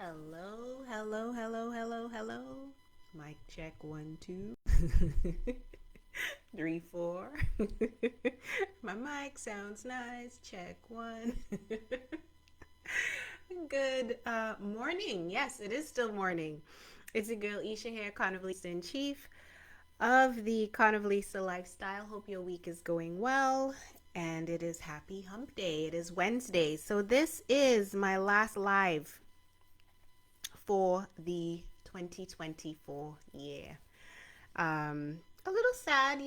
Hello, hello, hello, hello, hello. Mic check 1, 2, 3, 4. My mic sounds nice. Check 1. Good morning. Yes, it is still morning. It's a girl Esha here, Carnivalista in Chief of the Carnivalista lifestyle. Hope your week is going well. And it is Happy Hump Day. It is Wednesday. So this is my last live for the 2024 year. A little sad,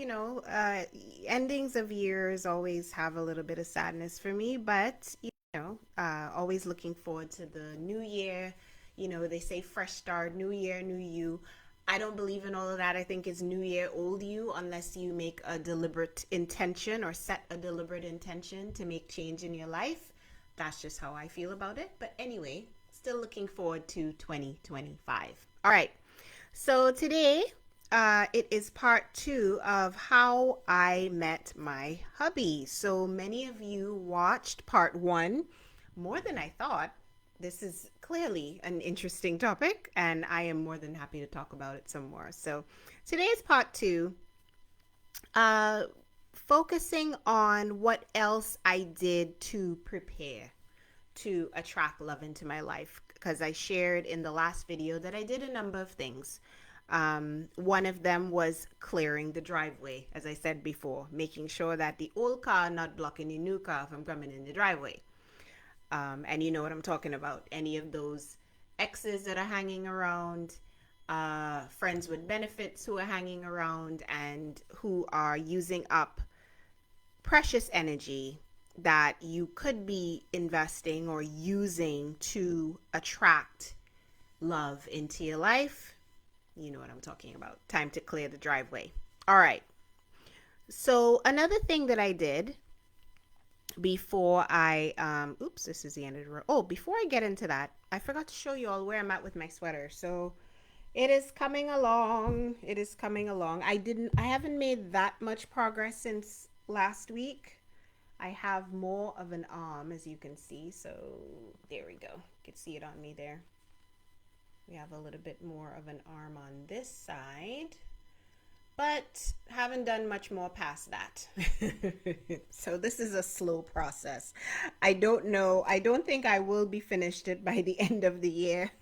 endings of years always have a little bit of sadness for me, but, always looking forward to the new year. They say fresh start, new year, new you. I don't believe in all of that. I think it's new year, old you, unless you make a deliberate intention or set a deliberate intention to make change in your life. That's just how I feel about it. But anyway, still looking forward to 2025. All right. So today, it is part 2 of how I met my hubby. So many of you watched part 1 more than I thought. This is clearly an interesting topic, and I am more than happy to talk about it some more. So today's part 2, focusing on what else I did to prepare to attract love into my life, because I shared in the last video that I did a number of things. One of them was clearing the driveway, as I said before, making sure that the old car not blocking the new car from coming in the driveway. And you know what I'm talking about. Any of those exes that are hanging around, friends with benefits who are hanging around and who are using up precious energy that you could be investing or using to attract love into your life. You know what I'm talking about. Time to clear the driveway. All right. So another thing that I did before I, this is the end of the row. Oh, before I get into that, I forgot to show you all where I'm at with my sweater. So it is coming along. It is coming along. I haven't made that much progress since last week. I have more of an arm, as you can see. So there we go. You can see it on me there. We have a little bit more of an arm on this side, but haven't done much more past that. So this is a slow process. I don't know. I don't think I will be finished it by the end of the year.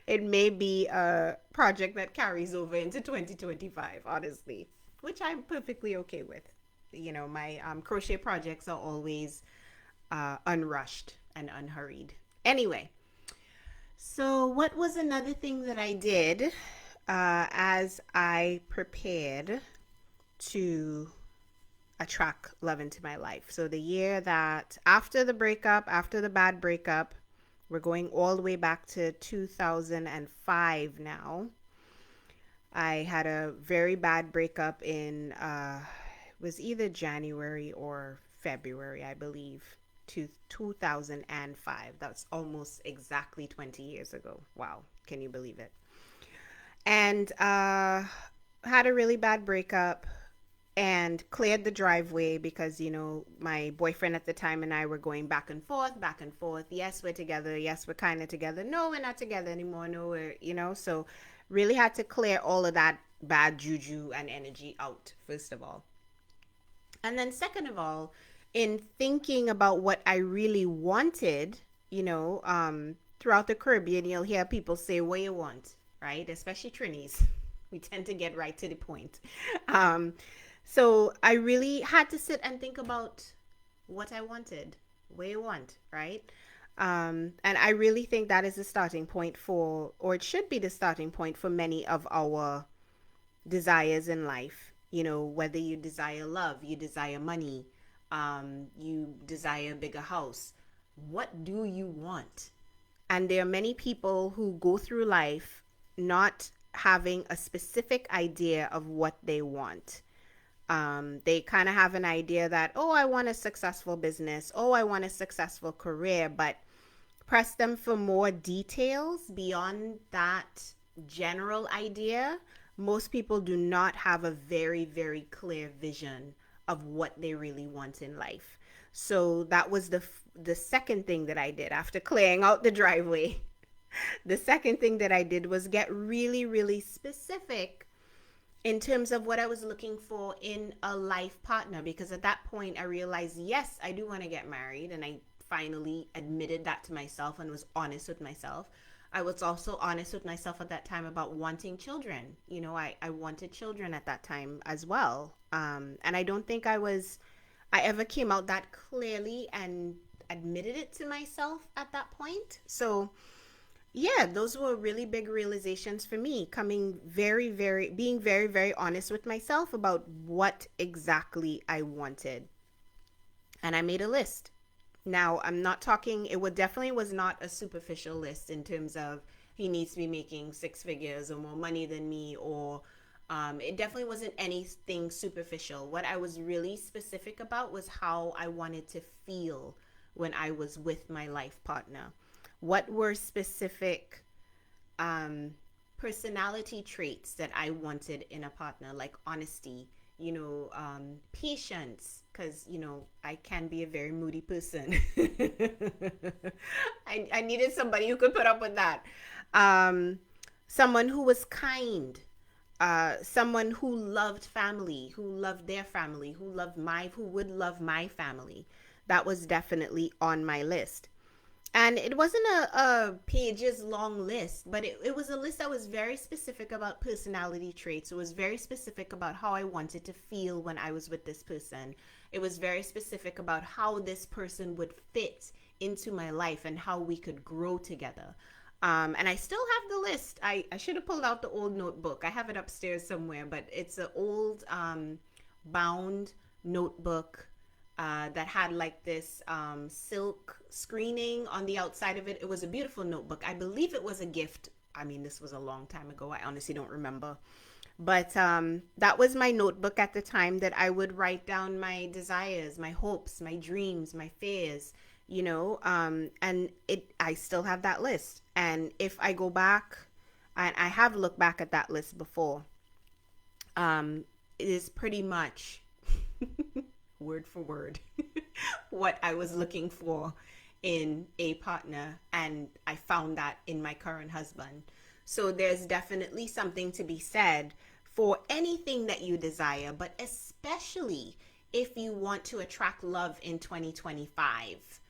It may be a project that carries over into 2025, honestly, which I'm perfectly okay with. My crochet projects are always unrushed and unhurried. Anyway, so what was another thing that I did as I prepared to attract love into my life? So the year that after the breakup, after the bad breakup, we're going all the way back to 2005 now. I had a very bad breakup in was either January or February, I believe, 2005. That's almost exactly 20 years ago. Wow, can you believe it? And had a really bad breakup and cleared the driveway because, my boyfriend at the time and I were going back and forth, back and forth. Yes, we're together. Yes, we're kind of together. No, we're not together anymore. No, so really had to clear all of that bad juju and energy out, first of all. And then second of all, in thinking about what I really wanted, throughout the Caribbean, you'll hear people say, what you want, right? Especially Trinis. We tend to get right to the point. So I really had to sit and think about what I wanted, what you want, right? And I really think that is the starting point or it should be the starting point for many of our desires in life. Whether you desire love, you desire money, you desire a bigger house. What do you want? And there are many people who go through life not having a specific idea of what they want. They kind of have an idea that, I want a successful business. I want a successful career. But press them for more details beyond that general idea. Most people do not have a very, very clear vision of what they really want in life. So that was the second thing that I did after clearing out the driveway. The second thing that I did was get really, really specific in terms of what I was looking for in a life partner, because at that point I realized, yes, I do want to get married, and I finally admitted that to myself and was honest with myself. I was also honest with myself at that time about wanting children. I wanted children at that time as well. And I don't think I ever came out that clearly and admitted it to myself at that point. So yeah, those were really big realizations for me, coming being very, very honest with myself about what exactly I wanted. And I made a list. Now, I'm not talking, it would definitely was not a superficial list in terms of he needs to be making six figures or more money than me, or it definitely wasn't anything superficial. What I was really specific about was how I wanted to feel when I was with my life partner. What were specific um, personality traits that I wanted in a partner, like honesty, patience, because, I can be a very moody person. I needed somebody who could put up with that. Um, Someone who was kind, someone who loved family, who loved their family, who would love my family. That was definitely on my list. And it wasn't a pages long list, but it was a list that was very specific about personality traits. It was very specific about how I wanted to feel when I was with this person. It was very specific about how this person would fit into my life and how we could grow together. And I still have the list. I should have pulled out the old notebook. I have it upstairs somewhere, but it's an old bound notebook that had like this silk screening on the outside of it. It was a beautiful notebook. I believe it was a gift. I mean, this was a long time ago. I honestly don't remember. But that was my notebook at the time that I would write down my desires, my hopes, my dreams, my fears, and I still have that list. And if I go back, and I have looked back at that list before, it is pretty much word for word what I was looking for in a partner, and I found that in my current husband. So there's definitely something to be said for anything that you desire, but especially if you want to attract love in 2025,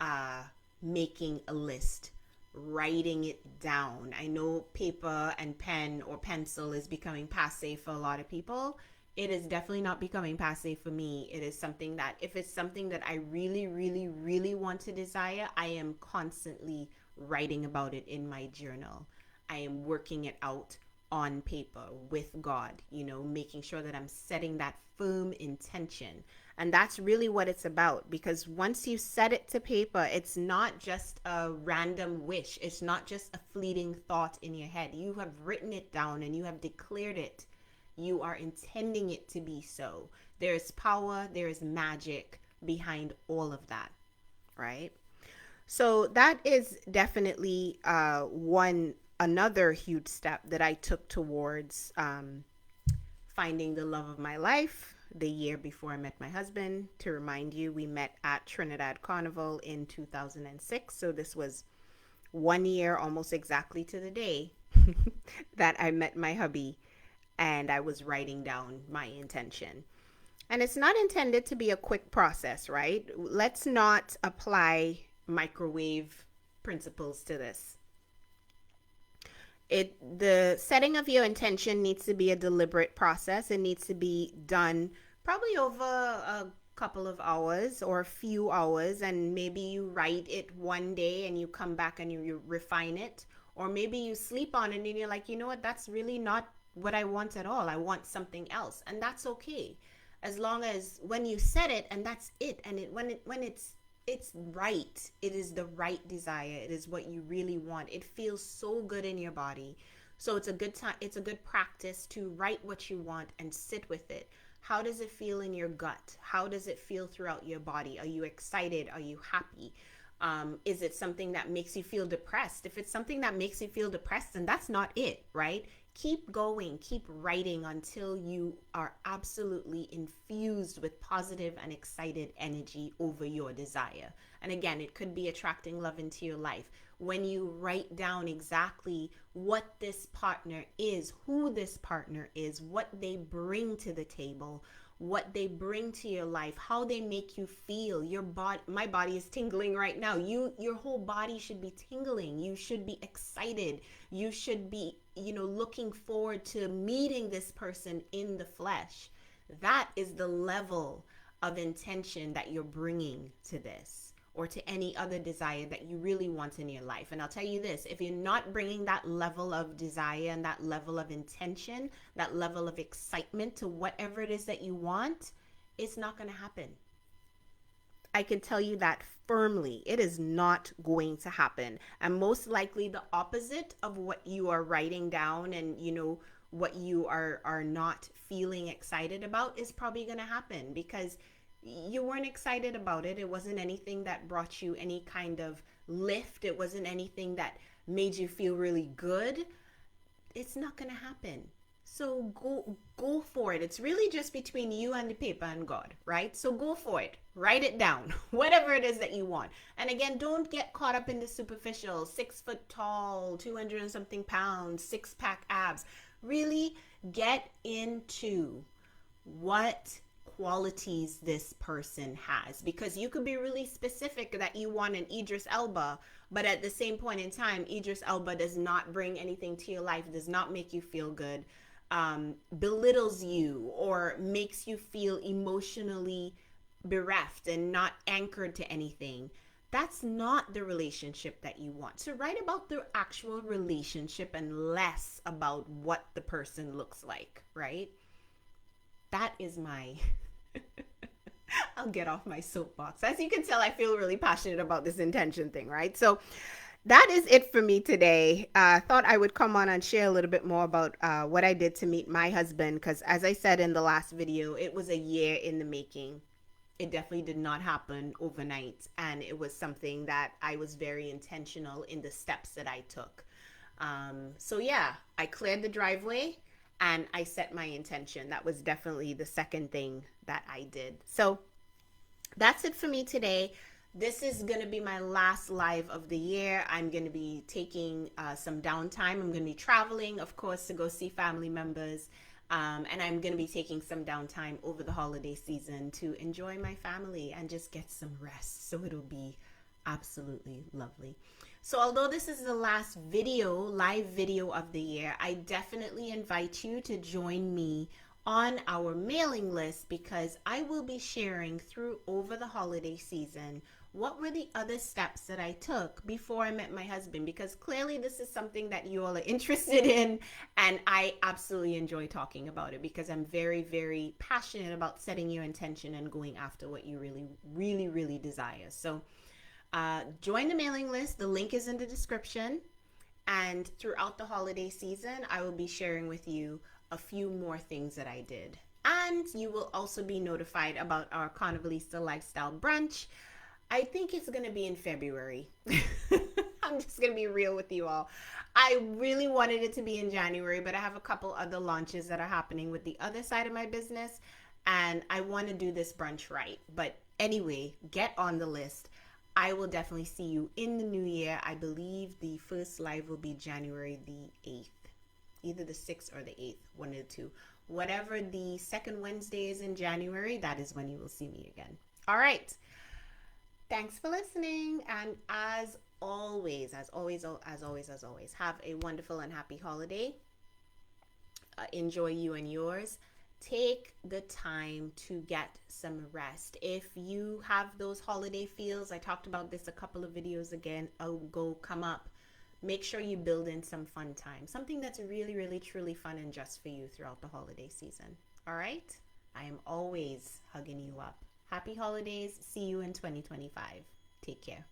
uh, making a list, writing it down. I know paper and pen or pencil is becoming passe for a lot of people. It is definitely not becoming passe for me. It is something that, if it's something that I really, really, really want to desire, I am constantly writing about it in my journal. I am working it out on paper with God, making sure that I'm setting that firm intention. And that's really what it's about, because once you set it to paper, it's not just a random wish. It's not just a fleeting thought in your head. You have written it down and you have declared it. You are intending it to be so. There is power, there is magic behind all of that, right? So that is definitely another huge step that I took towards finding the love of my life the year before I met my husband. To remind you, we met at Trinidad Carnival in 2006. So this was 1 year, almost exactly to the day, that I met my hubby, and I was writing down my intention. And it's not intended to be a quick process, right? Let's not apply microwave principles to this. The setting of your intention needs to be a deliberate process. It needs to be done probably over a couple of hours or a few hours, and maybe you write it one day and you come back and you refine it, or maybe you sleep on it and you're like, you know what, that's really not what I want at all. I want something else, and that's okay, as long as when you set it and that's it, and when it's right, it is the right desire, it is what you really want, it feels so good in your body. So it's a good time, it's a good practice to write what you want and sit with it. How does it feel in your gut? How does it feel throughout your body? Are you excited? Are you happy? Is it something that makes you feel depressed? If it's something that makes you feel depressed, then that's not it, right? Keep going, keep writing until you are absolutely infused with positive and excited energy over your desire. And again, it could be attracting love into your life. When you write down exactly what this partner is, who this partner is, what they bring to the table, what they bring to your life, how they make you feel. Your body, my body is tingling right now. Your whole body should be tingling. You should be excited. You should be, looking forward to meeting this person in the flesh. That is the level of intention that you're bringing to this, or to any other desire that you really want in your life. And I'll tell you this, if you're not bringing that level of desire and that level of intention, that level of excitement to whatever it is that you want, it's not going to happen. I can tell you that firmly. It is not going to happen. And most likely the opposite of what you are writing down and, what you are not feeling excited about is probably going to happen, because you weren't excited about it. It wasn't anything that brought you any kind of lift. It wasn't anything that made you feel really good. It's not going to happen. So go for it. It's really just between you and the paper and God, right? So go for it. Write it down, whatever it is that you want. And again, don't get caught up in the superficial, 6 foot tall, 200 and something pounds, 6-pack abs. Really get into what qualities this person has, because you could be really specific that you want an Idris Elba, but at the same point in time, Idris Elba does not bring anything to your life, does not make you feel good, belittles you, or makes you feel emotionally bereft and not anchored to anything. That's not the relationship that you want. So write about the actual relationship and less about what the person looks like, right? That is my I'll get off my soapbox. As you can tell, I feel really passionate about this intention thing, right? So that is it for me today. Thought I would come on and share a little bit more about what I did to meet my husband, because as I said in the last video, it was a year in the making. It definitely did not happen overnight, and it was something that I was very intentional in the steps that I took. So yeah, I cleared the driveway and I set my intention. That was definitely the second thing that I did. So that's it for me today. This is going to be my last live of the year. I'm going to be taking some downtime. I'm going to be traveling, of course, to go see family members. And I'm going to be taking some downtime over the holiday season to enjoy my family and just get some rest. So it'll be absolutely lovely. So although this is the last live video of the year, I definitely invite you to join me on our mailing list, because I will be sharing through over the holiday season what were the other steps that I took before I met my husband, because clearly this is something that you all are interested in, and I absolutely enjoy talking about it because I'm very, very passionate about setting your intention and going after what you really, really, really desire. So join the mailing list. The link is in the description. And throughout the holiday season, I will be sharing with you a few more things that I did. And you will also be notified about our Carnivalista Lifestyle Brunch. I think it's going to be in February. I'm just going to be real with you all. I really wanted it to be in January, but I have a couple other launches that are happening with the other side of my business, and I want to do this brunch right. But anyway, get on the list. I will definitely see you in the new year. I believe the first live will be January the 8th. Either the 6th or the 8th, one of the two. Whatever the second Wednesday is in January, that is when you will see me again. All right. Thanks for listening. And as always, have a wonderful and happy holiday. Enjoy you and yours. Take the time to get some rest. If you have those holiday feels, I talked about this a couple of videos ago, come up. Make sure you build in some fun time. Something that's really, really, truly fun and just for you throughout the holiday season. All right? I am always hugging you up. Happy holidays. See you in 2025. Take care.